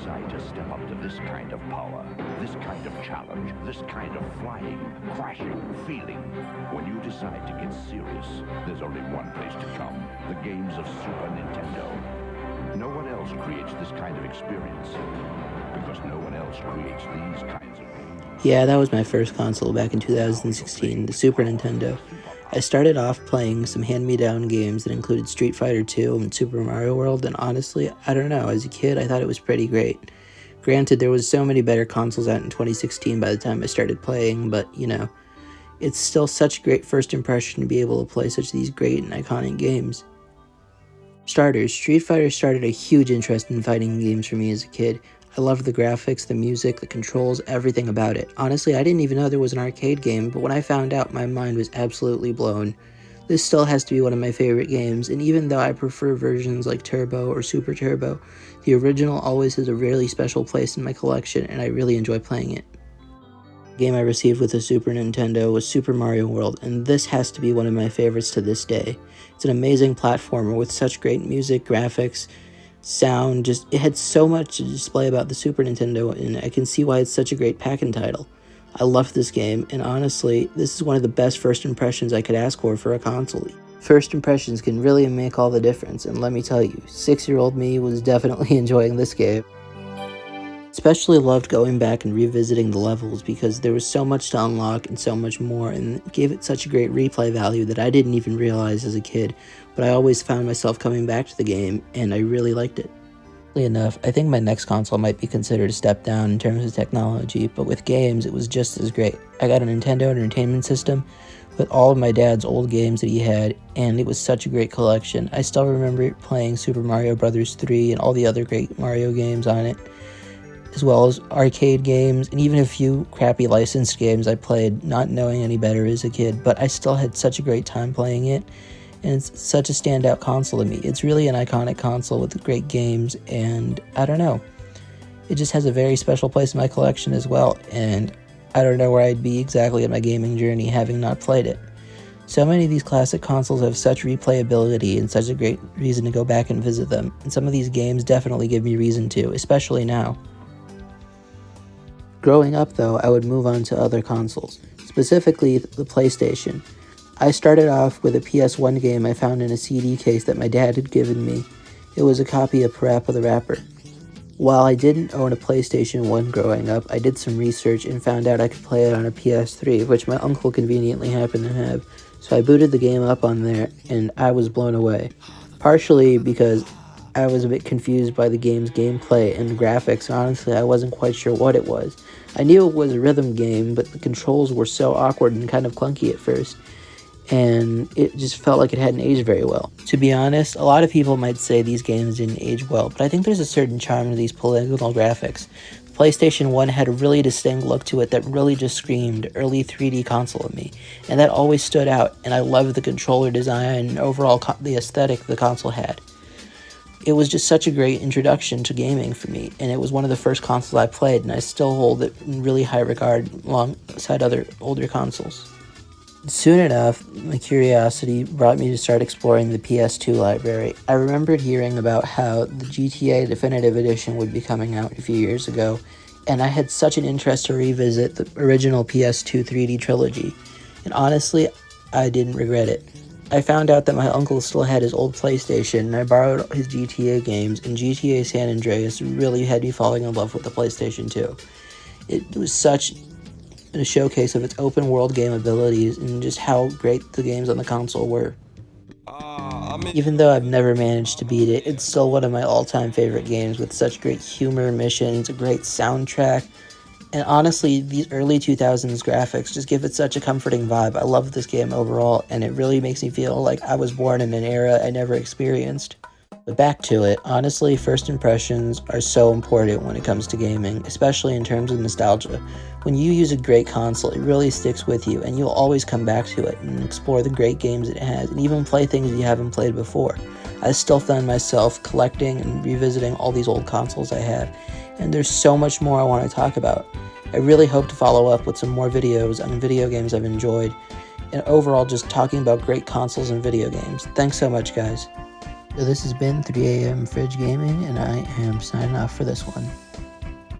decide to step up to this kind of power, this kind of challenge, this kind of flying, crashing feeling, when you decide to get serious, there's only one place to come: the games of Super Nintendo. No one else creates this kind of experience, because no one else creates these kinds of games. Yeah, that was my first console back in 2016, the Super Nintendo. I started off playing some hand-me-down games that included Street Fighter 2 and Super Mario World, and honestly, I don't know, as a kid I thought it was pretty great. Granted, there was so many better consoles out in 2016 by the time I started playing, but, it's still such a great first impression to be able to play such these great and iconic games. Starters, Street Fighter started a huge interest in fighting games for me as a kid. I loved the graphics, the music, the controls, everything about it. Honestly, I didn't even know there was an arcade game, but when I found out, my mind was absolutely blown. This still has to be one of my favorite games, and even though I prefer versions like Turbo or Super Turbo, the original always has a really special place in my collection, and I really enjoy playing it. The game I received with the Super Nintendo was Super Mario World, and this has to be one of my favorites to this day. It's an amazing platformer with such great music, graphics, sound, it had so much to display about the Super Nintendo, and I can see why it's such a great pack-in title. I love this game, and honestly, this is one of the best first impressions I could ask for a console. First impressions can really make all the difference, and let me tell you, 6-year-old me was definitely enjoying this game. Especially loved going back and revisiting the levels because there was so much to unlock and so much more, and it gave it such a great replay value that I didn't even realize as a kid, but I always found myself coming back to the game, and I really liked it. Oddly enough, I think my next console might be considered a step down in terms of technology, but with games, it was just as great. I got a Nintendo Entertainment System with all of my dad's old games that he had, and it was such a great collection. I still remember playing Super Mario Bros. 3 and all the other great Mario games on it, as well as arcade games, and even a few crappy licensed games I played, not knowing any better as a kid, but I still had such a great time playing it, and it's such a standout console to me. It's really an iconic console with great games, and I don't know, it just has a very special place in my collection as well, and I don't know where I'd be exactly in my gaming journey having not played it. So many of these classic consoles have such replayability and such a great reason to go back and visit them, and some of these games definitely give me reason to, especially now. Growing up, though, I would move on to other consoles, specifically the PlayStation. I started off with a PS1 game I found in a CD case that my dad had given me. It was a copy of Parappa the Rapper. While I didn't own a PlayStation 1 growing up, I did some research and found out I could play it on a PS3, which my uncle conveniently happened to have, so I booted the game up on there, and I was blown away. Partially because I was a bit confused by the game's gameplay and graphics. Honestly, I wasn't quite sure what it was. I knew it was a rhythm game, but the controls were so awkward and kind of clunky at first, and it just felt like it hadn't aged very well. To be honest, a lot of people might say these games didn't age well, but I think there's a certain charm to these polygonal graphics. PlayStation 1 had a really distinct look to it that really just screamed early 3D console at me, and that always stood out, and I loved the controller design and overall the aesthetic the console had. It was just such a great introduction to gaming for me, and it was one of the first consoles I played, and I still hold it in really high regard alongside other older consoles. Soon enough, my curiosity brought me to start exploring the PS2 library. I remembered hearing about how the GTA Definitive Edition would be coming out a few years ago, and I had such an interest to revisit the original PS2 3D trilogy, and honestly, I didn't regret it. I found out that my uncle still had his old PlayStation, and I borrowed his GTA games, and GTA San Andreas really had me falling in love with the PlayStation 2. It was such a showcase of its open world game abilities and just how great the games on the console were. Even though I've never managed to beat it, it's still one of my all-time favorite games with such great humor, missions, a great soundtrack, and honestly, these early 2000s graphics just give it such a comforting vibe. I love this game overall, and it really makes me feel like I was born in an era I never experienced. But back to it, honestly, first impressions are so important when it comes to gaming, especially in terms of nostalgia. When you use a great console, it really sticks with you, and you'll always come back to it and explore the great games it has, and even play things you haven't played before. I still find myself collecting and revisiting all these old consoles I have, and there's so much more I want to talk about. I really hope to follow up with some more videos on video games I've enjoyed, and overall just talking about great consoles and video games. Thanks so much, guys. So this has been 3am Fridge Gaming, and I am signing off for this one.